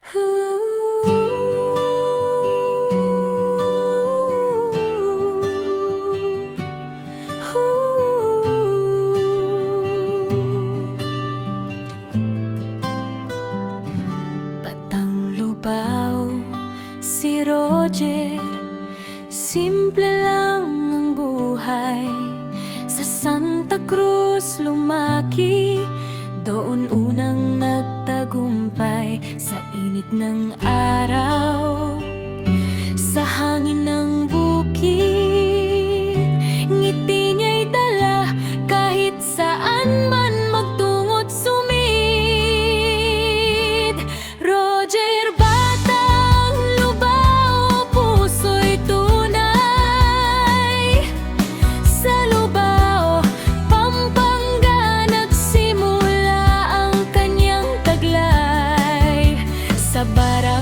Batang Lubao, si Roger, simple lang ang buhay. Sa Santa Cruz lumaki, doon unang nagtagumpay. Sa init ng araw, sa hangin ng bukid, ngiti niya'y dala kahit saan man magtungo't sumid. Roger, Batang Lubao, puso'y tunay. Sa Lubao, Pampanga, nagsimula ang kanyang taglay. Sa Barangay